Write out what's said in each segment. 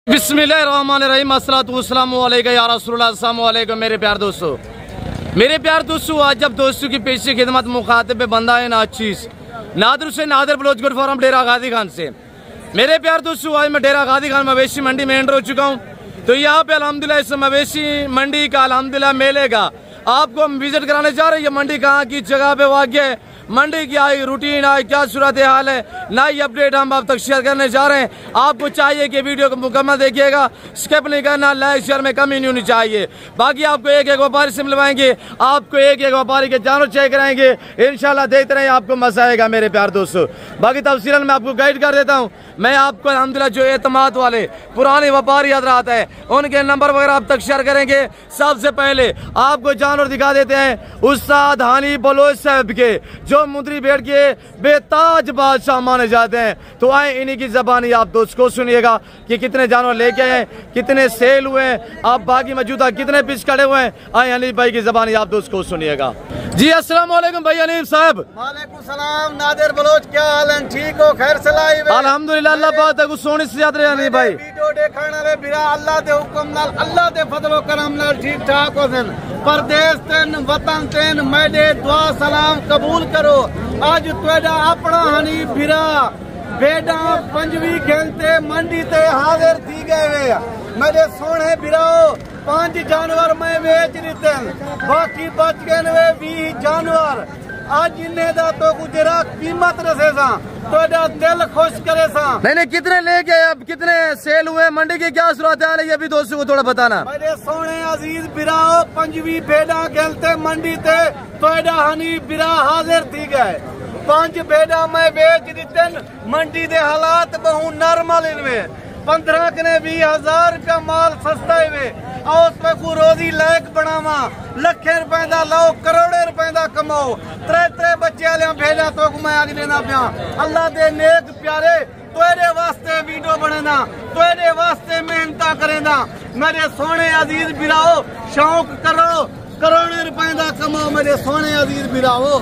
बिस्मिल्लाहिर्रहमानिर्रहीम अस्सलातु वस्सलामु अलैका या रसूलुल्लाह अस्सलामु अलैकुम मेरे प्यार दोस्तों आज जब दोस्तों की पेशी खिदमत मुखातिब पे बंदा है नाचीज नादर बलोच गुड फॉरम डेरा गादी खान से। मेरे प्यार दोस्तों आज मैं डेरा गादी खान मवेशी मंडी में एंटर हो चुका हूँ। तो यहाँ पे अल्हम्दुलिल्लाह इस मवेशी मंडी का अल्हम्दुलिल्लाह मेले का आपको हम विजिट कराने जा रहे हैं। ये मंडी कहाँ की जगह पे वाक़या है, मंडी की आई रूटीन आई क्या सूरत हाल है, नई अपडेट हम आप तक शेयर करने जा रहे हैं। आपको चाहिए कि वीडियो को मुकम्मल देखिएगा, स्किप नहीं करना, लाइक शेयर में कमी नहीं होनी चाहिए। बाकी आपको एक एक व्यापारी से मिलवाएंगे, आपको एक एक व्यापारी के जानवर चेक कराएंगे, इंशाल्लाह देखते रहे आपको मजा आएगा मेरे प्यार दोस्तों। बाकी तफसीलन मैं आपको गाइड कर देता हूँ। मैं आपको अल्हम्दुलिल्लाह जो एतमाद वाले पुराने व्यापारी हज़रात है उनके नंबर वगैरह आप तक शेयर करेंगे। सबसे पहले आपको जानवर दिखा देते हैं उस्ताद हानी बलोच साहब के, जो मुंदरी भेड़ के बेताज बादशाह माने जाते हैं। तो आए इन्हीं की ज़बानी आप दोस्त को सुनिएगा कि कितने जानवर लेके आए, कितने सेल हुए हैं, आप बाकी मौजूदा कितने पीस खड़े हुए हैं। आए हनीफ भाई की ज़बानी आप दोस्त को सुनिएगा। जी अस्सलाम वालेकुम भाई हनीफ साहब। वालेकुम सलाम नादिर बलोच, क्या हाल है? ठीक हो? खैर सलाई? अल्हम्दुलिल्लाह अल्लाह पाक तक सोनी से याद रहे हनीफ भाई। वीडियो देखने वाले बिरा अल्लाह दे हुक्म नाल, अल्लाह दे फजलो करम नाल ठीक ठाक हो सन। परदेश तेन वतन तेन मेरे दुआ सलाम कबूल करो। आज तुहाडा अपना हनीफ बिरा बेड़ा पंजवी खेलते मंडी ते हाजिर थी गए। मेरे सोने बिराओ 5 जानवर मैं बेच दिते, बाकी बच गए 20 जानवर। आज इन्हें दा तो गुजरा कीमत रसे सा, तो दिल खुश करे सा। नहीं कितने लेके अब कितने सेल हुए, मंडी की क्या सूरत है ये भी दोस्तों को थोड़ा बताना। मेरे सोने अजीज बिराओ पंजवी बेड़ा खेलते मंडी ते तोड़ा हनीफ बिरा हाजिर थी गए। 5 बेड़ा मैं बेच दिते, मंडी दे हालात बहु नॉर्मल इनमें 15 कने 20,000 रुपया माल सस्ता है। को रोजी लायक बनावा, लखे रुपए का लो, करोड़े रुपए का कमाओ। 3 बच्चे वाले भेजा तो मैं आगे देना पिया। अल्लाह दे नेक प्यारे तेरे वास्ते वीडियो बनेना, तेरे वास्ते मेहनत करेना। मेरे सोने अजीज बिराओ शौक करो, करोड़े रुपए का कमाओ। मेरे सोने अजीज बिराओ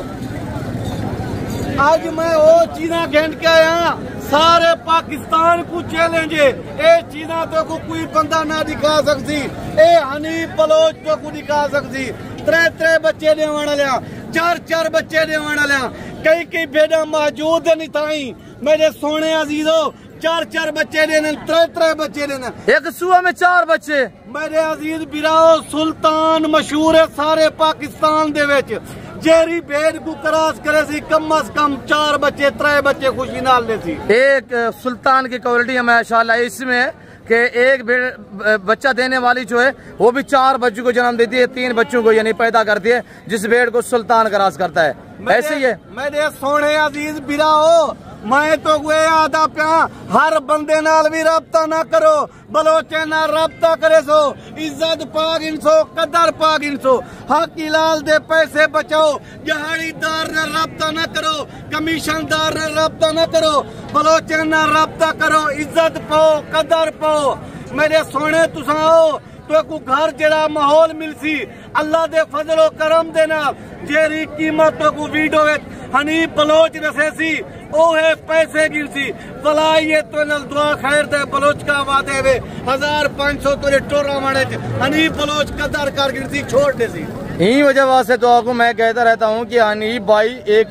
आज मैं वो चीजा घेंट के आया, सारे पाकिस्तान को चैलेंज है। ये चीजा तो कोई बंदा ना दिखा सकती, ए हनीफ बलोच तो को दिखा सकती। 3 बच्चे देवन वाले, 4 बच्चे देवन वाले, कई बेड़ा मौजूद नहीं ताई। मेरे सोने अजीजों 4 बच्चे देने, 3 बच्चे देने, एक सुबह में 4 बच्चे। मेरे अजीज बिराओ सुल्तान मशहूर है सारे पाकिस्तान दे विच। जेरी भेड़ को क्रॉस करे सी कम से कम 4 बच्चे 3 बच्चे खुशी नाल ले सी। एक सुल्तान की क्वालिटी है माशाल्लाह इसमें कि एक भेड़ बच्चा देने वाली जो है वो भी 4 बच्चों को जन्म देती है, 3 बच्चों को यानी पैदा करती है, जिस भेड़ को सुल्तान क्रॉस करता है। ऐसे ही है मेरे सोने अजीज बिराओ। मैं तो आदा प्या हर बंदे नाल भी रब्ता ना करो, बलोचे नाल रब्ता करे सो, इज्जत पाग इनसो, कदर पाग इनसो। हक इलाल दे पैसे बचाओ, दिहाड़ीदार ने रब्ता ना करो, कमीशनदार ने रब्ता ना करो, बलोचे नाल रब्ता करो, इज्जत पाओ, कदर पाओ। मेरे सोने तुसाओ तो को घर जरा माहौल मिलसी अल्लाह दे फजलो करम देना। जेरी कीमत तो को वीडियो हनीफ बलोच रसे सी ओहे पैसे गिरसी फलाइए तो नल दुआ खैर दे बलोच का वादे वे 1500 तो टोरा माने हनीफ बलोच कदर कर गिरसी छोड़ दे सी। यही वजह वास्ते तो आपको मैं कहता रहता हूँ कि हनीफ भाई एक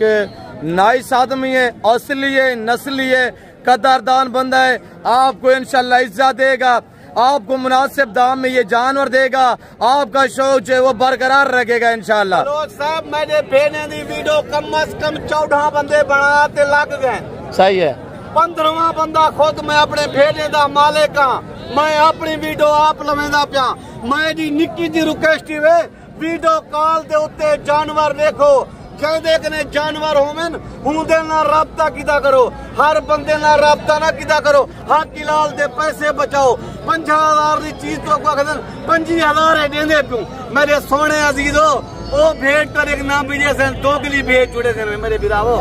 नाइस आदमी है, असली है, नस्ली है, कदरदान बंदा है। आपको इंशाल्लाह इज्जत देगा, आपको मुनासिब दाम में ये जानवर देगा, आपका शौक जो है वो बरकरार रखेगा इंशाल्लाह। बलोच साहब मैंने भेजने दी वीडियो कम से कम 14 बंदे बनाते लग गए। सही है, 15वां बंदा खुद मैं अपने भेजने दा मालिक हाँ। मैं अपनी वीडियो आप लवेंदा पिया। मैं जी निक्की जी रिक्वेस्ट है वीडियो कॉल दे उत्ते जानवर देखो, कहते जानवर होवन हुंदे ना राबता किदा करो, हर बंदे ना राबता ना किदा करो। हक इलाल दे पैसे बचाओ। 50,000 की चीज तो 25,000 देंदे क्यों? मेरे सोने अजीजों ओ भेंट कर एक नाम भी जैसे दोगली भेंट जुड़े थे मेरे बिरावो।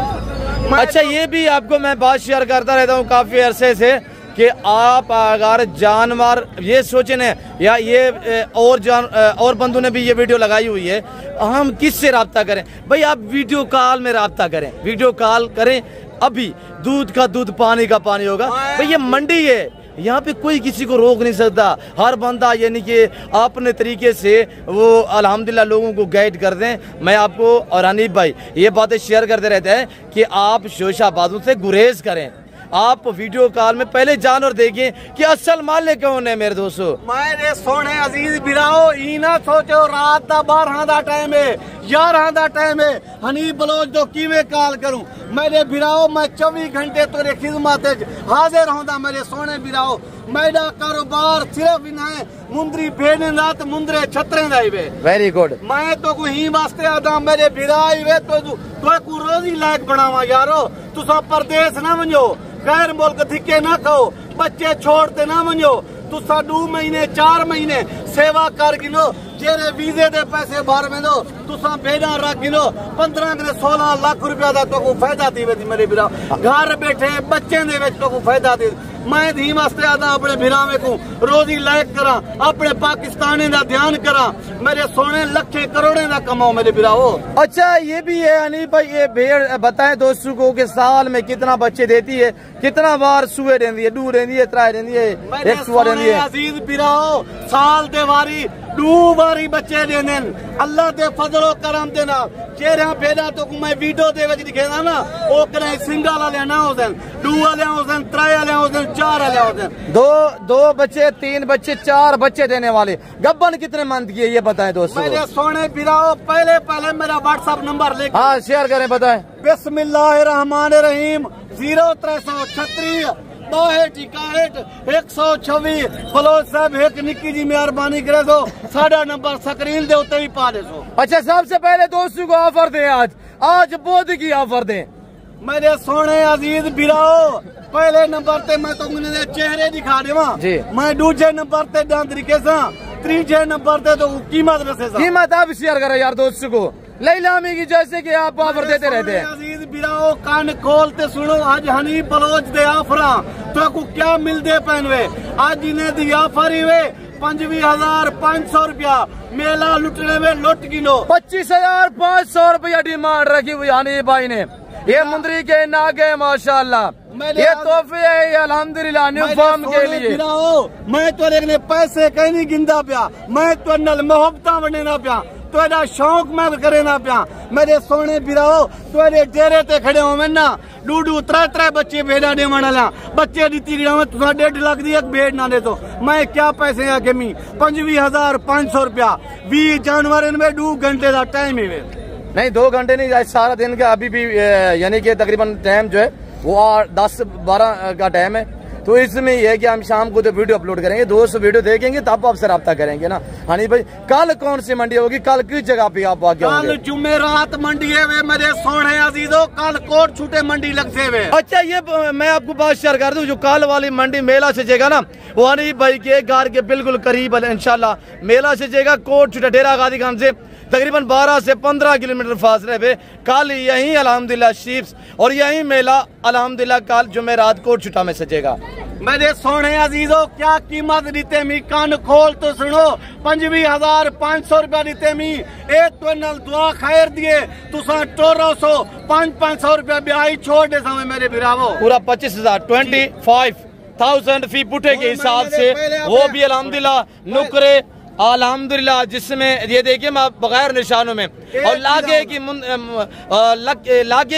अच्छा ये भी आपको मैं बात शेयर करता रहता हूँ काफी अरसे से कि आप अगर जानवर ये सोचे न या ये और बंदों ने भी ये वीडियो लगाई हुई है, हम किससे रब्ता करें भाई? आप वीडियो कॉल में रब्ता करें, वीडियो कॉल करें। अभी दूध का दूध पानी का पानी होगा भाई। ये मंडी है, यहाँ पे कोई किसी को रोक नहीं सकता। हर बंदा यानी कि अपने तरीके से वो अल्हम्दुलिल्लाह लोगों को गाइड कर दें। मैं आपको और हनीफ भाई ये बातें शेयर करते रहते हैं कि आप शोशाबाजों से गुरेज करें। आप वीडियो कॉल में पहले जानवर देखें कि असल मालिक कौन है मेरे दोस्तों। मेरे सोने अजीज बिराओ ई ना सोचो रात दा 12 दा टाइम है 11 दा टाइम है हनीफ बलोच तो किवें कॉल करूं। मेरे बिराओ मैं 24 घंटे तेरे खिदमत हाजिर होंदा। मेरे सोने बिराओ मेरा कारोबार सिर्फ इन्हें मुंदरी भेड़ने दा ते मुंदरे छतरे दा ही वे। Very good. मैं तो को ही वास्ते आदा मेरे बिराई वे तो को रोजी लायक बनावा यारो। तुसा परदेस ना वञो गैर मुल्क धिक्के ना खाओ बच्चे छोड़ते ना वञो। तुसा 2 महीने 4 महीने सेवा कर गिनो जेरे वीजे दे पैसे भर में दो तुसा भेड़ा रख गिनो 15 से 16 लाख रुपया दा तो को फायदा दी वे मेरे बिरा घर बैठे बच्चे दे विच तो को फायदा दी। मैं धी वास्ते आदा अपने बिरावे को रोजी लायक करा अपने पाकिस्तानी दा ध्यान करा। मेरे सोने लखे करोड़े दा कमाओ मेरे बिराओ। अच्छा ये भी है हनीफ भाई ये भेड़ बताएं दोस्तों को कि साल में कितना बच्चे देती है, कितना बार सुए देती है, 2 देती है, 3 देती है, 1 सुआ देती है। अजीज बिराओ साल दे वारी 2 बारी बच्चे देने अल्लाह दे फजलो करम दे नाल चेहरा भेड़ा तो मैं वीडियो दे विच दिखेदा ना ओ करे सिंगल वाले ना होसन 2 वाले होसन 3 वाले होसन 4 वाले होसन 2 बच्चे 3 बच्चे 4 बच्चे देने वाले। गब्बन कितने मंथ की है ये बताएं दोस्तों। मेरे सोने बिराओ पहले मेरा व्हाट्सएप नंबर लेके हाँ शेयर करें बताएं। बिस्मिल्लाहिर्रहमानिर्रहीम 0336 62 126 फलोज साहब एक निक्की जी मेहरबानी करे दो साडा नंबर स्क्रीन दे उत्ते भी पा दे सो। अच्छा सबसे पहले दोस्तों को ऑफर दें आज बोध की ऑफर दें। मेरे सोने अजीज बिराओ पहले नंबर ते मैं तो मुझे चेहरे दिखा देवा जी। मैं दूसरे नंबर ते डांद तरीके से तीसरे नंबर ते तो कीमत रसे कीमत आप शेयर करें यार दोस्तों को लैलामी की जैसे कि आप ऑफर देते रहते हैं। अजीज बिराओ कान खोलते सुनो आज हनीफ बलोच दे ऑफर तो को क्या मिलते पैनवे आज इन्हें दी ऑफर ही वे 25,500 रुपया मेला लुटने में लुट गिनो 25,500 रुपया डिमांड रखी हुई हनीफ भाई ने। ये मुंदरी के नागे माशाल्लाह ये तोहफे है अल्हम्दुलिल्लाह न्यू फार्म के लिए। मैं तो लेकिन पैसे कहीं नहीं गिनता पिया मैं तो नल मोहब्बत बने ना पिया तो शौक मैं करे ना पिया। मेरे सोने बिराओ तो डेरे ते खड़े हो मैं ना 2 3 बच्चे भेड़ा दे वाला बच्चे दी 1.5 लाख दी एक भेड़ ना दे तो मैं क्या पैसे आ कमी 25,500 रुपया 20 जानवर में 2 घंटे का टाइम है नहीं 2 घंटे नहीं सारा दिन का अभी भी यानी कि तकरीबन टाइम जो है वो 10-12 का टाइम है। तो इसमें यह है कि हम शाम को तो वीडियो अपलोड करेंगे दोस्त वीडियो देखेंगे तब आपसे रब्ता करेंगे ना। हनीफ भाई कल कौन सी मंडी होगी कल किस जगह पे आप आगे होंगे? कल जुमेरात मंडी है वे मेरे सोने अजीजों कल कोट छूटे मंडी लगते हुए। अच्छा ये मैं आपको बात शेयर कर दूं जो कल वाली मंडी मेला सजेगा ना वो हनीफ भाई के घर के बिल्कुल करीब है इंशाल्लाह मेला सजेगा कोट छूटे डेरा गादी खान से तकरीबन 12 से 15 किलोमीटर फासले पे कल यही अल्हम्दुलिल्लाह शीप्स और यही मेला अल्हम्दुलिल्लाह कल जुमेरात कोट छुटा में सजेगा। मेरे सोने अजीजों क्या कीमत दीते मी कान खोल तो सुनो 25,500 रुपया दीते मी एक तो नल दुआ खैर दिए तुसा 500 रुपया ब्याही छोड़ दे समय मेरे बिरावो पूरा 25,000 फी पुठे के हिसाब से वो भी अल्हम्दुलिल्लाह नुकरे अल्हम्दुलिल्लाह जिसमें ये देखिए मैं बगैर निशानों में और लागे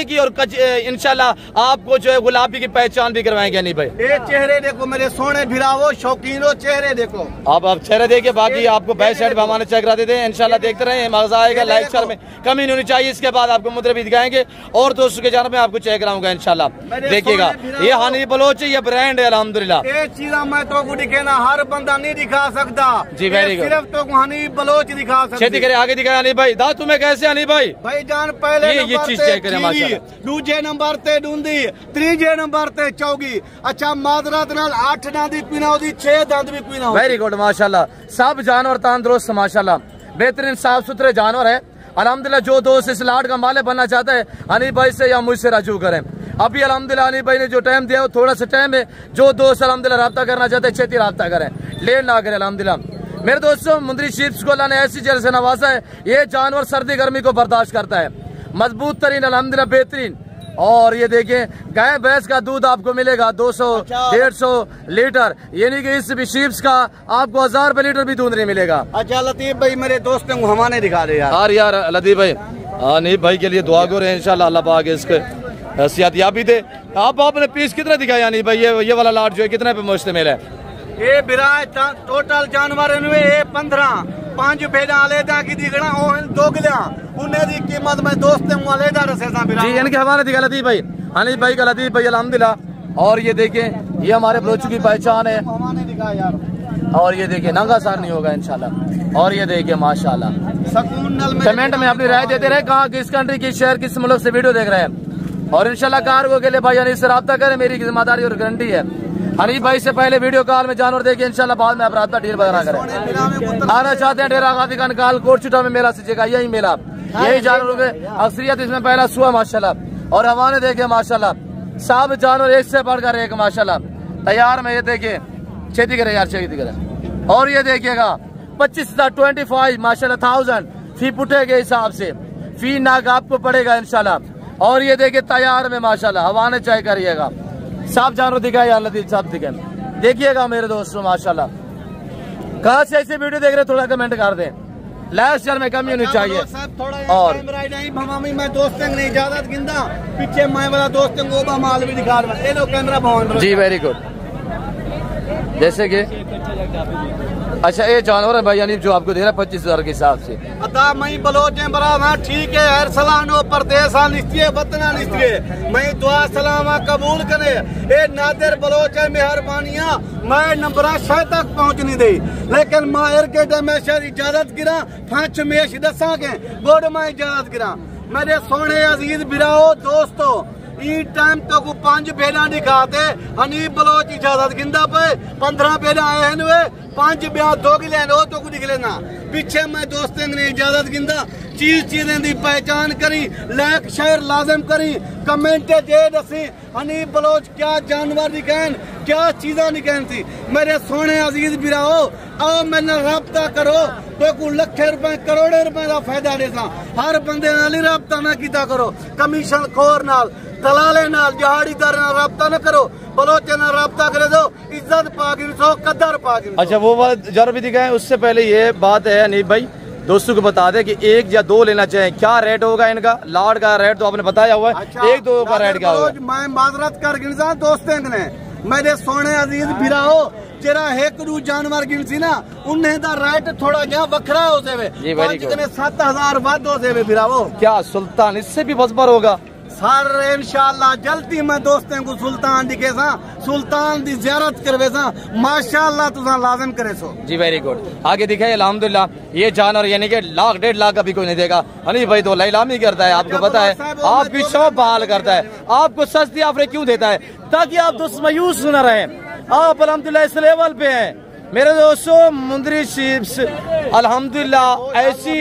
की और इंशाल्लाह आपको जो है गुलाबी की पहचान भी करवाएंगे। नहीं भाई ये चेहरे देखो मेरे सोने भिरावो शौकीनों चेहरे देखो आप चेहरे देखिए बाकी आपको बैक साइड पे हमारे चेक करा देते हैं इंशाल्लाह देखते रहे मजा आएगा। लाइक शेयर में कमी नहीं होनी चाहिए। इसके बाद आपको मुद्रे भी दिखाएंगे और दोस्तों के जानब में आपको चेक कराऊंगा इंशाल्लाह देखिएगा। ये हनीफ बलोच ये ब्रांड है अल्हम्दुलिल्लाह। ये चीज़ा मैं तो दिखे ना हर बंदा नहीं दिखा सकता जी वेरी गुड सिर्फ तो हनीफ बलोच दिखा सकते। छेती करे आगे दिखाया हनीफ भाई दा तुम्हें कैसे हनीफ भाई जान पहले ये चीज चेक करें माशाल्लाह दूजे नंबर ते डूंदी तीजे नंबर ते चौगी अच्छा मादरात नाल 8 दांदी पीना होदी 6 दांद भी पीना वेरी गुड माशाल्लाह सब जानवर तंदुरुस्त माशाल्लाह बेहतरीन साफ सुथरे जानवर है अल्हम्दुलिल्लाह। जो दोस्त इस लाड का मालिक बनना चाहता है हनीफ भाई से या मुझसे रजू करें। अभी अल्हम्दुलिल्लाह हनीफ भाई ने जो टाइम दिया वो थोड़ा सा टाइम है। जो दोस्त अल्हम्दुलिल्लाह रब्ता करना चाहते हैं छेती रब्ता करें लेट ना करें अल्हम्दुलिल्लाह। मेरे दोस्तों मुंदरी शीप्स को अल्लाह ने ऐसी जगह से नवाजा है ये जानवर सर्दी गर्मी को बर्दाश्त करता है मजबूत तरीन अल्हम्दुलिल्लाह बेहतरीन और ये देखिए गाय भैंस का दूध आपको मिलेगा 200-150 लीटर, यानी कि इस शीप्स का आपको 1000 रुपए लीटर भी दूध नहीं मिलेगा। अच्छा लतीफ भाई मेरे दोस्तों को हमारे दिखा दे यार लतीफ भाई, अनीफ भाई के लिए दुआ करो इंशाल्लाह अल्लाह पाक इसके सेहत याबी दे। आपने पीस कितने दिखाया अनीफ भाई? ये वाला लाट जो है कितने पे मुश्तमिल है? ये बिराए टोटल जानवर 15 5 भेड़ा अलहदा की दिखना दोगलिया उन्हें दी कीमत में दोस्तों को अलहदा रसे जी इनके हवाले दिखा लतीफ भाई, अनीफ भाई का लतीफ भाई अल्हम्दुलिल्लाह। और ये देखिए ये हमारे बलोचों की पहचान है। और ये देखिए नंगा सार नहीं होगा इंशाल्लाह। और ये देखिए माशाल्लाह। कमेंट में अपनी राय देते रहे कहाँ किस कंट्री किस शहर किस मुल्क से वीडियो देख रहे हैं। और इंशाल्लाह कार्गो के लिए भाई अनीस से रब्ता करें, मेरी जिम्मेदारी और गारंटी है। अनीफ भाई से पहले वीडियो कॉल में जानवर देखिए इंशाल्लाह, बाद में आप रब्ता डील वगैरह करें। आना चाहते हैं डेरा गाजी खान कोटचुटा में मेला सीखेगा, यही मेला यही जानवरों के अक्सरियत इसमें पहला सुआ माशाल्लाह। और हमारे देखे माशाल्लाह सब जानवर एक से बढ़कर एक माशाल्लाह तैयार में। ये देखिए खेती करे यार, खेती करे। और ये देखिएगा 25,025 माशाल्लाह 1000 फी पुटे के हिसाब से फी नाक आपको पड़ेगा इंशाल्लाह। और ये देखिए तैयार में माशाल्लाह हवाने चाय करिएगा, सब जानवर दिखाए यार लतीफ सब दिखे देखिएगा मेरे दोस्तों माशाल्लाह। कहाँ से ऐसे वीडियो देख रहे थोड़ा कमेंट कर दें, लाइफ स्टाइल में कमी होनी चाहिए। और मैं दोस्तों ने इजाजत गिंदा पीछे मैं वाला दोस्तों को माल भी दिखा कैमरा भवन जी वेरी गुड। जैसे कि अच्छा ये जानवर है भाई अनीफ जो आपको दे रहा है 25,000 के हिसाब से। अता मैं बलोच बराबर ठीक है हर सलानो परदेसा निस्तिये वतना निस्तिये मैं दुआ सलामा कबूल करे। ए नादिर बलोच है मेहरबानियां मैं नंबर 6 तक पहुंचनी दे, लेकिन माहिर के डमेशर इजाजत गिरा 5 मेश दसा के गोड में इजाजत गिरा। मेरे सोने अजीज बिराओ दोस्तों ई टाइम तो 5 भेड़ा दिखाते हनीफ बलोच इजाजत गिंदा पे 15 भेड़ा आए हैं 5 ब्याह 2 की लेना हो तो कुछ लेना पीछे मैं दोस्तों ने इजाजत गिंदा चीजें दी पहचान करी लाइक शेयर लाजम करी कमेंट दे दसी हनीफ बलोच क्या जानवर दिखान क्या चीजा दिखान थी। मेरे सोने अजीज बिराओ आओ मैंने रब्ता करो तो लाख रुपए करोड़ों रुपए का फायदा देसा। हर बंदे नाल ही रब्ता ना किया करो, कमीशन खोर नाल दलाले नाल जहाड़ीदार नाल रब्ता न करो, बलोचे नाल रब्ता करे दो इज्जत पाक इनसो कदर पाक इनसो। अच्छा वो वाला जर भी दिखाए उससे पहले ये बात है अनीफ भाई दोस्तों को बता दे कि 1 या 2 लेना चाहिए, क्या रेट होगा इनका? लाड का रेट तो आपने बताया हुआ है। अच्छा, 1-2 का रेट क्या होगा? मैं माजरत कर गिनसा दोस्तों ने मेरे सोने अजीज बिराओ जरा एक रू जानवर गिनसी ना उन्हें दा रेट थोड़ा यहाँ वखरा हो से 7,000 वाद हो से बिराओ। क्या सुल्तान इससे भी बजबर होगा? सर इंशाल्लाह जल्दी मैं दोस्तों को सुल्तान दिखे सा सुल्तान दी ज़ियारत करवे सा माशाल्लाह तुसा लाजम करे सो जी वेरी गुड। आगे दिखाए अल्हम्दुलिल्लाह ये जानवर यानी कि लाख 1.5 लाख का भी कोई नहीं देगा। हनीफ भाई तो लैलामी करता है, आपको पता है, आपकी शौक बहाल करता है, आपको सस्ती ऑफर क्यों देता है ताकि आप दोस्त मायूस न रहे। आप अल्हम्दुलिल्लाह इस लेवल पे हैं मेरे दोस्तों। मुंदरी शीप्स अल्हम्दुलिल्लाह ऐसी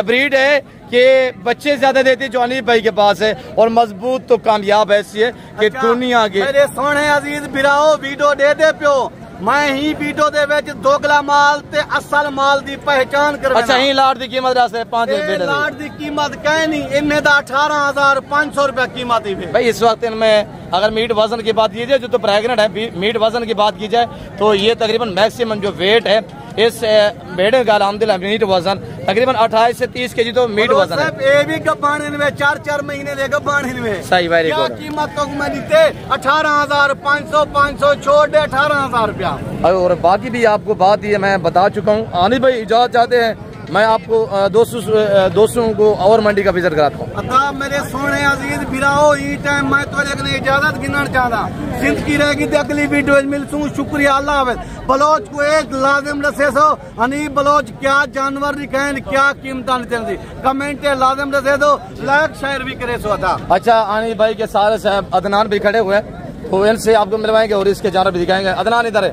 ब्रीड है कि बच्चे ज्यादा देते जो अनीफ भाई के पास है और मजबूत तो कामयाब ऐसी है कि दुनिया के मेरे सोने अजीज बिराओ वीडियो दे दे प्यो मैं ही वीडियो दे विच दोगला माल ते असल माल दी पहचान कर। अच्छा ही लाट दी कीमत रास्ते 5 बेटे लाट दी कीमत कह नहीं इन्हें दा 18,500 रुपया कीमत ही भाई। इस वक्त इनमें अगर मीट वजन की बात की जाए जो तो प्रेगनेंट है, मीट वजन की बात की जाए तो ये तकरीबन मैक्सिमम जो वेट है इस भेड़े का अल्हम्दुलिल्लाह मीट वजन तकरीबन 28 से 30 केजी तो मीट वजन है। ये भी गब्बान इनमें 4-4 महीने दे गब्बान इनमें सही वेरी गुड। कीमत तो मैं दीते 18,500 छोड़ दे 18,000 रुपया। और बाकी भी आपको बात ये मैं बता चुका हूँ। आनी भाई इजाजत चाहते हैं मैं आपको दोस्तों को और मंडी का विजिट कराता हूँ। अता मेरे सोने अजीज बिराओ ई टाइम मैं तो इजाजत गिनना चाहता सिंध की रहेगी तो अगली वीडियो मिलसूँ। शुक्रिया अल्लाह हाफ़िज़। बलोच को एक लाजिम रसे सो हनीफ बलोच क्या जानवर दिखाएं क्या कीमत चलती कमेंट लाजिम रसे दो लाइक शेयर भी करे सो था। अच्छा अनीफ भाई के सारे साहब अदनान भी खड़े हुए हैं तो इनसे आपको मिलवाएंगे और इसके जानवर भी दिखाएंगे। अदनान इधर है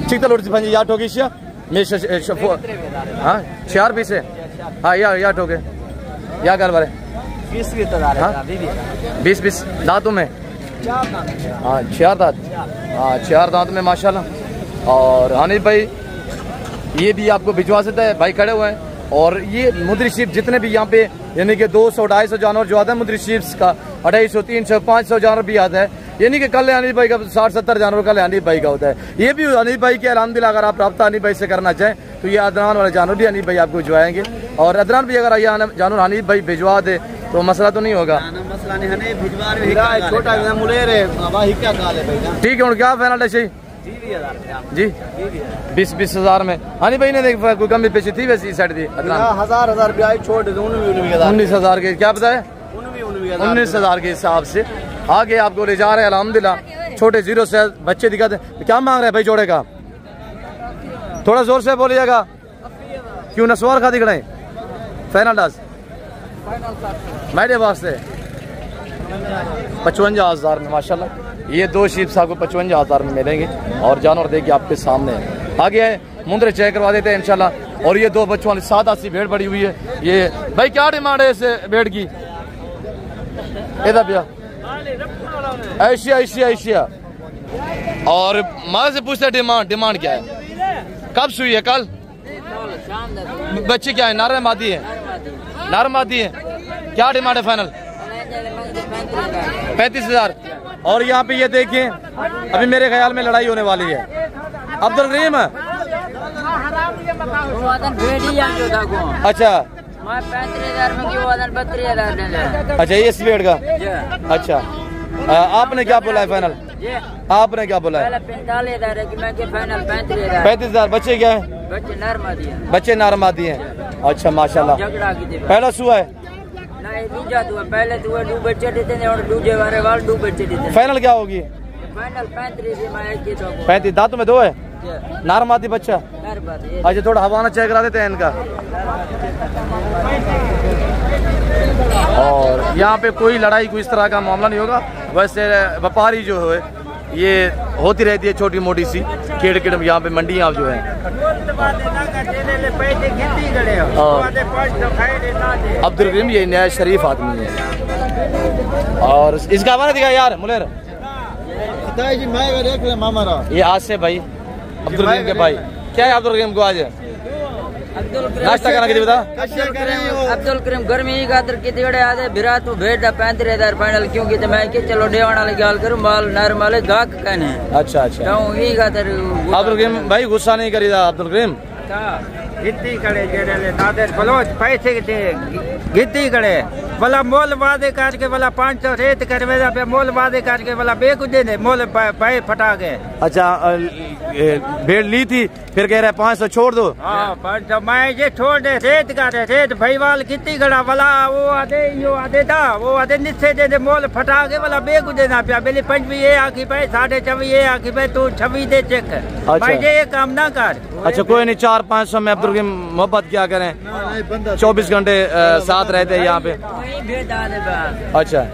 ठीक था या ठोकी हाँ 4 पीस है हाँ या ठोके या गल बारे 20 दांतों में हाँ 4 दांत हाँ 4 दांत में माशाल्लाह। और हनीफ भाई ये भी आपको भिजवा सकता है भाई खड़े हुए हैं और ये मुद्री शीप जितने भी यहाँ पे यानी कि 200-250 जानवर जो आता है मुद्री शीप्स का 250, 300, 500 जानवर भी आता है। यानी कि कल हनीफ भाई का 60-70 जानवर कल हनीफ भाई का होता है। ये भी हनीफ भाई के अल्हम्दुलिल्लाह अगर आप रब्ता हनीफ भाई से करना चाहें तो ये अदनान वाले जानवर भी हनीफ भाई आपको भिजवाएंगे। और अदनान भी अगर ये जानवर हनीफ भाई भिजवा दे तो मसला तो नहीं होगा। ठीक है, और क्या फाइनल है जी 20-20 हजार में हनी भाई ने देख कोई कमी पेशी थी वैसे साइड थी 1000 छोड़ 19,000 के क्या बताया 19,000 के हिसाब से आगे आपको ले जा रहे हैं अल्हम्दुलिल्लाह। छोटे जीरो से बच्चे दिखाते क्या मांग रहे हैं भाई जोड़े का, थोड़ा जोर से बोलिएगा क्यों नस्वार खा दिख रहे फाइनल डास मेरे वास्ते 55,000 में माशाल्लाह। ये 2 शीप्स आपको 55,000 में मिलेंगे और जानवर देखिए आपके सामने है। आगे है मुंदरे चेक करवा देते हैं इंशाल्लाह। और ये 2 बच्चों वाली 7-80 भेड़ पड़ी हुई है। ये भाई क्या डिमांड है इस भेड़ की इधर भैया एशिया और माँ से पूछते डिमांड क्या है, कब सुई है कल, बच्चे क्या है नार मादी है, क्या डिमांड है फाइनल 35,000। और यहाँ पे ये देखिए अभी मेरे ख्याल में लड़ाई होने वाली है। अब्दुल करीम अच्छा 35,000 अच्छा ये इस भेड़ का अच्छा आपने क्या बोला है फाइनल, आपने क्या बोला है 35,000। बच्चे क्या है बच्चे नारमादी हैं। अच्छा माशाल्लाह पहला सुआ है पहले दो बच्चे देते हैं और दूसरे वाले वाल 2 बच्चे देते हैं। फाइनल क्या होगी फाइनल 35 35 दांतों में 2 है नारमादी बच्चा। अच्छा थोड़ा हवाना चेक करा देते हैं इनका। और यहाँ पे कोई लड़ाई कोई इस तरह का मामला नहीं होगा। वैसे व्यापारी जो है ये होती रहती है छोटी मोटी सी केड़ यहाँ पे मंडियाँ जो है। अब्दुल करीम ये नया शरीफ आदमी है। और इसका हवाला दिखा यार मुलेर ये आज से भाई अब्दुल करीम के भाई क्या है अब्दुल करीम को आज नाश्ता करना कितनी बता अब्दुल करीम गर्मी की खातर कितने बड़े आधे बिरा तू भेज 35,000 फाइनल क्योंकि तो मैं के चलो डेवाना वाली गाल करूं माल नॉर्मल गाहक कहने। अच्छा तो ये खातर अब्दुल करीम भाई गुस्सा नहीं करीदा अब्दुल करीम गिद्दी करे जेरे नादर बलोच पैसे गिद्दी करे वाला मोल वादे करके वाला 500 रेत करवेदा पे मोल वादे करके वाला बेकुदे ने मोल पाए फटा गए। अच्छा भेड़ ली थी फिर कह रहे 500 छोड़ दो। हाँ 500 मैं ये छोड़ दे रेत का रेत भईवाल कितनी गड़ा वाला वो आधे था वो आधे निश्चय दे मोल फटा गए वाला बेकुदे ना पिया बेली 5 ये आखी पे 26.5 ये आखी पे तू 26 दे चेक मैं ये काम ना कर। अच्छा कोई नहीं 400-500 में अब्दुल करीम मोहब्बत क्या करें 24 घंटे साथ रहते हैं यहाँ पे। अच्छा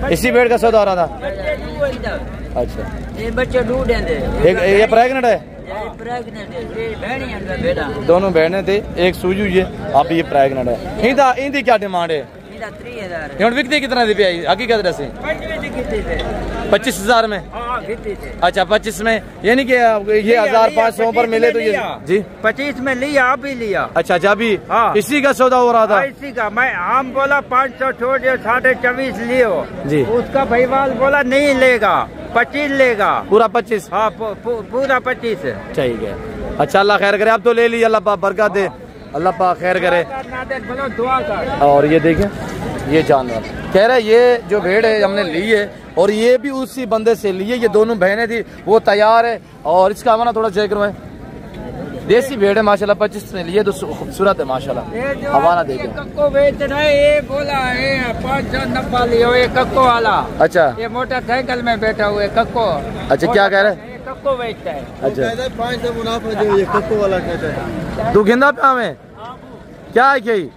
इसी भेड़ का सौदा हो रहा था। अच्छा ये बच्चे दूध देंगे ये प्रेग्नेंट है बेटा दोनों बहने थे एक सूजी हुई है आप ये प्रेग्नेंट है। इनकी क्या डिमांड है 3,000 बिकती कितना दी आई हकीकत से 25,000 में। अच्छा 25 में यानी कि ये 1,500 पर मिले तो ये जी 25 में लिया आप ही लिया। अच्छा जब भी हाँ। इसी का सौदा हो रहा था इसी का मैं हम बोला 500 छोड़ दिया 24.5 लियो जी उसका भईवाल बोला नहीं लेगा 25 लेगा पूरा 25। हाँ पूरा 25 ठीक है। अच्छा अल्लाह खैर करे अब तो ले लिया अल्लाह पाक बरकत दे अल्लाह पाक खैर करे। और ये देखें ये जानवर कह रहे ये जो भेड़ है हमने ली है और ये भी उसी बंदे से लिए ये दोनों बहनें थी वो तैयार है। और इसका हमारा थोड़ा चेक करवाए देसी भेड़ है माशाल्लाह 25 में लिए तो खूबसूरत है माशाल्लाह। हवाना देखें कक्को बेच रहे ये बोला है 590 लियो ये कक्को वाला। अच्छा ये मोटरसाइकिल में बैठा हुआ है कक्को। अच्छा क्या कह रहे कक्को बेचता है। अच्छा 5 मुनाफा जो ये कक्को वाला कहता है तू गिंदा पे हमें क्या है कि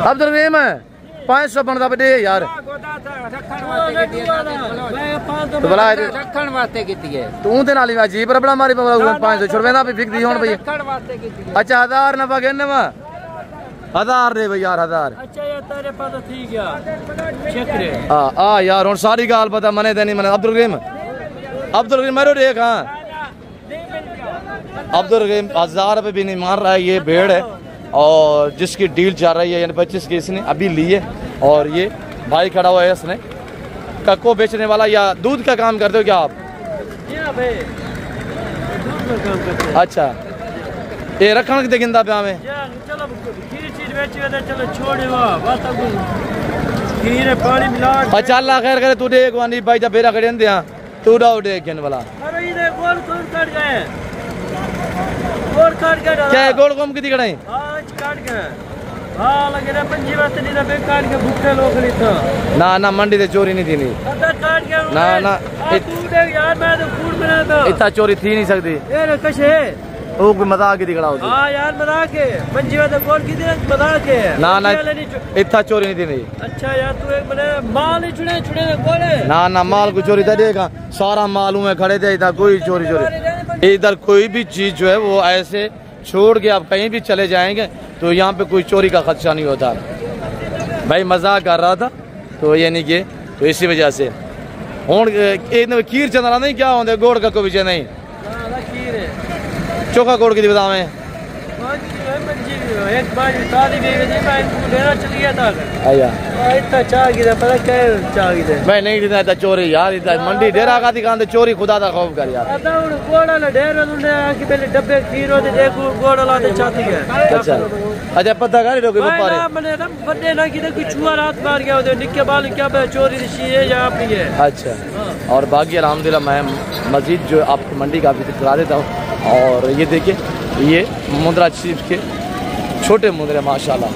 अब्दुल करीम 500 बनता पे यार तो भला रखण वास्ते कीती है तू ते नाली जी पर बड़ा मारी 500 छुड़वेंदा पे फिक दी हुन भई। अच्छा 1000 नफा कहने वा 1000 दे भई यार 1000। अच्छा यार तेरे पास ठीक है चेक रे हां यार हुन सारी गाल पता मने ते नहीं मने अब्दुल करीम मेरे देख हां अब्दुल रहीम 1000 रुपये भी नहीं मार रहा है। ये भेड़ है और जिसकी डील चल रही है, यानी 25 की इसने अभी ली है। और ये भाई खड़ा हुआ है, इसने कक्को बेचने वाला या दूध का काम करते हो क्या आप? अच्छा, ये रखने के गिंदा पे हमें अच्छा अल्लाह खैर करे। तू देख वानी भाई जब बेरा खड़े दिया तू डाउ देख गिन वाला क्या है गोल कम की दिखड़ाई ना ना मंडी से चोरी नहीं थी नहीं ना ना इतना चोरी थी नहीं सकती वो मजाक की दिखड़ा होती यार मजाक है पंजीवा तो गोल की मजाक है ना ना इतना चोरी नहीं थी नहीं। अच्छा यार तू एक बने माल ही चुने चुने गोले ना ना माल को चोरी था देगा सारा माल में खड़े थे इधर कोई चोरी चोरी इधर कोई भी चीज जो है वो ऐसे छोड़ के आप कहीं भी चले जाएंगे तो यहाँ पे कोई चोरी का खदशा नहीं होता। भाई मजाक कर रहा था तो ये नहीं किए तो इसी वजह से हूँ खीर चंदना नहीं क्या होंगे गोड़ का कोई विजय नहीं चोखा गोड़ की बता में एक बार चल गया था इतना चाह गिरा पता क्या चाह गिरा मैं नहीं देता इतना चोरी यार इतना मंडी डेरा का दिखाते चोरी खुदा का खौफ कर यार गोड़ा डेरा की पहले डब्बे खीर होते देखो गोड़ा लाते चाहती है। अच्छा अच्छा पता कर रोके व्यापारी मैंने ना बड़े ना किधर कुछ छुआ रात मार गया होते निक्के बाल क्या चोरी है या आप ही है। अच्छा और बाकी अल्हम्दुलिल्लाह मैं मस्जिद जो आपको मंडी का भी करा देता हूँ। और ये देखिए ये मुंद्रा चीफ के छोटे मुंद्रे माशाल्लाह।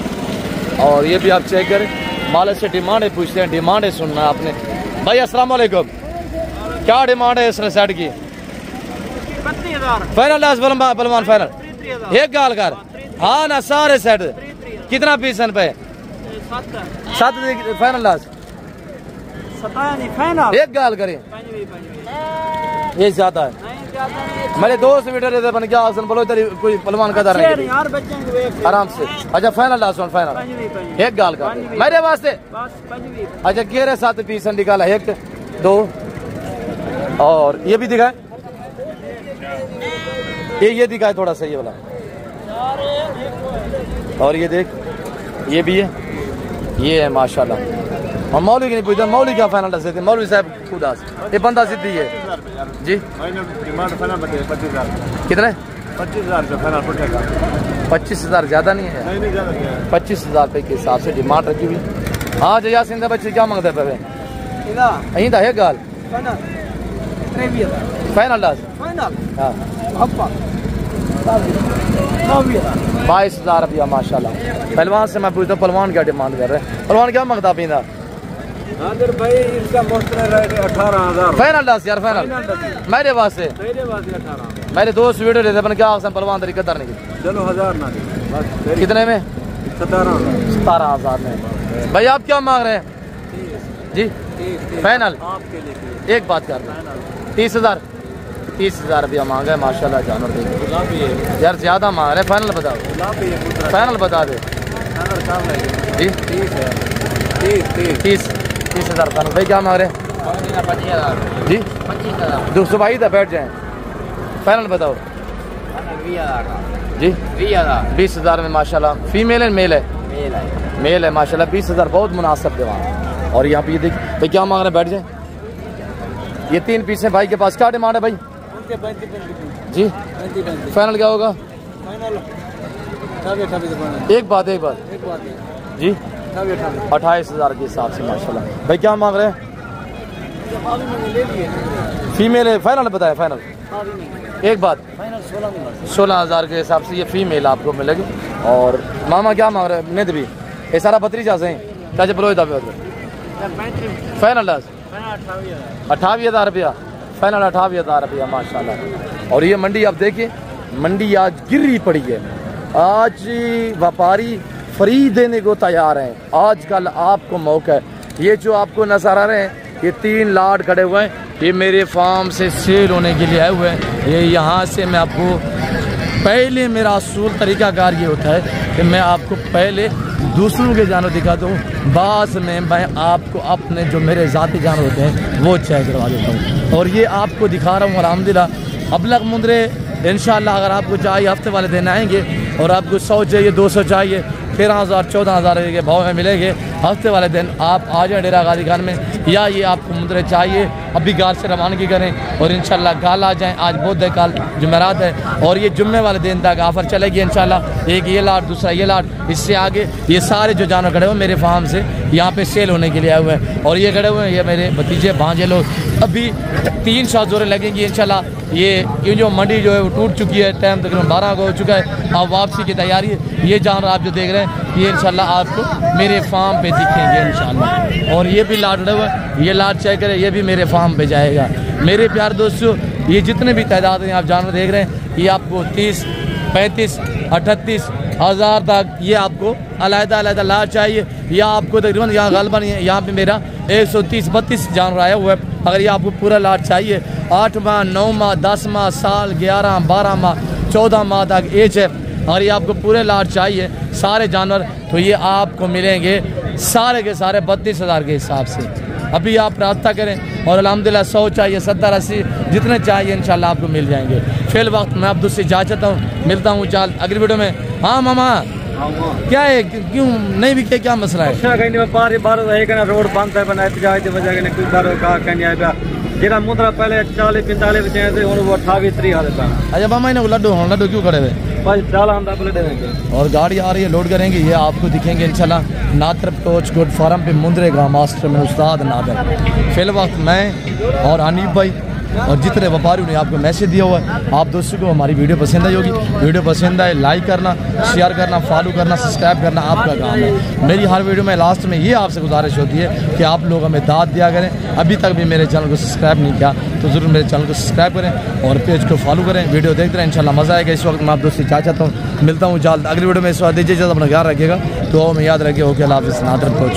और ये भी आप चेक करें माल से डिमांड है पूछते हैं डिमांड है सुनना है आपने। भाई अस्सलाम वालेकुम क्या डिमांड है इसने सेट की? 32,000 फाइनल पलवान फाइनल एक गाल कर हाँ ना सारे सेट कितना पीस पे 7 फाइनल लास्ट एक गाल करें ये ज्यादा है मेरे दोस्त वीडियो बन गया बोलो इधर कोई पलवान का दर नहीं आराम से। अच्छा फाइनल लास्ट वन फाइनल एक गाल का मेरे वास्ते। अच्छा गेरे 7 पीस निकाला 1 2 और ये भी दिखाए ये दिखाए थोड़ा सा ये वाला और ये देख ये भी है ये है माशाल्लाह। और मौलवी की नहीं पूछता मौलवी क्या फाइनल दस देते मौलवी साहब खुद ये बंदा सिद्धि है जी कितने 25,000 ज्यादा नहीं है 25,000 रुपये के हिसाब से डिमांड रखी हुई। हाँ जया सिंह बच्चे क्या मांगते पे यही था एक गाल फाइनल दस 22,000 रुपया माशाल्लाह। पहलवान से मैं पूछता हूँ पहलवान क्या डिमांड कर रहे हैं पहलवान क्या मांगता पीता? भाई इसका 18,000 फाइनल दस यार फाइनल मेरे वास्ते मेरे दोस्त वीडियो लेते अपन क्या पहलवान तरीका करने की चलो 1000 ना कितने में 17,000 में। भाई आप क्या मांग रहे हैं जी? फाइनल एक बात कर रहे हैं 30,000 रुपया मांगा है माशाल्लाह जानवर यार ज्यादा मांग रहे हैं। फाइनल बताओ फाइनल बता दे जी 30,000 फाइनल। भाई क्या मांग रहे हैं जी? 200 भाई था बैठ जाए फाइनल बताओ जी 20,000 में माशाल्लाह। फीमेल है मेल है मेल है माशाल्लाह 20,000 बहुत मुनासिब दीवान। और यहाँ पे ये देख भाई क्या मांग रहे हैं बैठ जाए ये 3 पीस है भाई के पास क्या डिमांड है भाई जी? फाइनल क्या होगा? एक बात जी 28,000 के हिसाब से माशाल्लाह। भाई क्या मांग रहे हैं? फीमेल है फाइनल बताए फाइनल एक बात 16,000 के हिसाब से ये फीमेल आपको मिलेगी। और मामा क्या मांग रहे हैं? निध भी ये सारा भतीजा से चाचे बोलो फाइनल 28,000 रुपया फाइनल 28,000 रुपया माशाल्लाह। और ये मंडी आप देखिए मंडी आज गिरी पड़ी है। आज व्यापारी फ्री देने को तैयार हैं। आजकल आपको मौका है। ये जो आपको नजर आ रहे हैं ये 3 लाट खड़े हुए हैं ये मेरे फार्म से सेल होने के लिए आए हुए हैं। ये यहाँ से मैं आपको पहले मेरा असूल तरीकाकार ये होता है कि मैं आपको पहले दूसरों के जानवर दिखाता हूँ बाद में मैं आपको अपने जो मेरे ज़ाती जानवर होते हैं वो चेक करवा देता हूँ। और ये आपको दिखा रहा हूँ अल्हम्दुलिल्लाह अबलग मुंद्रे इंशाल्लाह अगर आपको चाहिए हफ्ते वाले दिन आएंगे और आपको 100 चाहिए 200 चाहिए 13,000 14,000 के भाव में मिलेंगे। हफ्ते वाले दिन आप आ जाएँ डेरा गाजी खान में, या ये आपको मुद्रे चाहिए अभी गाल से रवानगी करें और इंशाल्लाह गाल आ जाएँ। आज बुध है, कल जुमेरात है और ये जुम्मे वाले दिन तक ऑफ़र चलेगी इंशाल्लाह। एक ये लाट, दूसरा ये लाट, इससे आगे ये सारे जो जानवर खड़े हुए मेरे फार्म से यहाँ पे सेल होने के लिए आए हुए हैं और ये खड़े हुए हैं ये मेरे भतीजे भांजे लोग। अभी 3 शाहजोरें लगेंगी इंशाल्लाह। ये जो मंडी जो है वो टूट चुकी है, टाइम तकरीबन 12 को हो चुका है, अब वापसी की तैयारी है। ये जानवर आप जो देख रहे हैं ये इंशाल्लाह आपको मेरे फार्म पे दिखेंगे इंशाल्लाह। और ये भी लाट हुआ है, ये लाट चेक करें, ये भी मेरे फार्म पे जाएगा। मेरे प्यार दोस्तों, ये जितने भी तादाद हैं आप जानवर देख रहे हैं, ये आपको 30, 35, 38 हज़ार तक ये आपको अलग-अलग लाट चाहिए, या आपको तकरीबन यहाँ गालबन यहाँ पे मेरा 130-32 जानवर आया हुआ है। अगर ये आपको पूरा लाट चाहिए 8 माह, 9 माह, 10 माह, साल, 11, 12 माह, 14 माह तक एज है, अगर ये आपको पूरे लाट चाहिए सारे जानवर तो ये आपको मिलेंगे सारे के सारे 32,000 के हिसाब से। अभी आप रास्ता करें और अल्हम्दुलिल्लाह 100 चाहिए, 70, 80 जितने चाहिए इंशाल्लाह आपको मिल जाएंगे। फिल वक्त मैं अब्दुल से इजाज़त चाहता हूँ, मिलता हूँ चाल अगली वीडियो में। हाँ मामा क्या है, क्यों नहीं बिकते, क्या मसला है? रोड बंद है बनाए जेड़ा मुद्रा पहले 40-45 बचे थे और वो 28-30 है। अच्छा मामा इन्हें लड्डू क्यों खड़े हुए? और गाड़ी आ रही है, लोड करेंगे, ये आपको दिखेंगे इंशाल्लाह। नादर कोच गुड फार्म पे मुंद्रेगा मास्टर में उस्ताद नादर। फिल वक्त मैं और हनीफ भाई और जितने व्यापारी ने आपको मैसेज दिया हुआ है। आप दोस्तों को हमारी वीडियो पसंद आई होगी, वीडियो पसंद आए लाइक करना, शेयर करना, फॉलो करना, सब्सक्राइब करना आपका काम है। मेरी हर वीडियो में लास्ट में ये आपसे गुजारिश होती है कि आप लोग हमें दाद दिया करें। अभी तक भी मेरे चैनल को सब्सक्राइब नहीं किया तो ज़रूर मेरे चैनल को सब्सक्राइब करें और पेज को फॉलो करें, वीडियो देखते रहें, इंशाल्लाह मज़ा आएगा। इस वक्त मैं आप दोस्तों से चाहता हूँ, मिलता हूँ जल्द अगली वीडियो में। इस वक्त दीजिए, अपना ख्याल रखिएगा, तो में याद रखिए। ओके, अल्लाह हाफ़िज़। नादर कोच।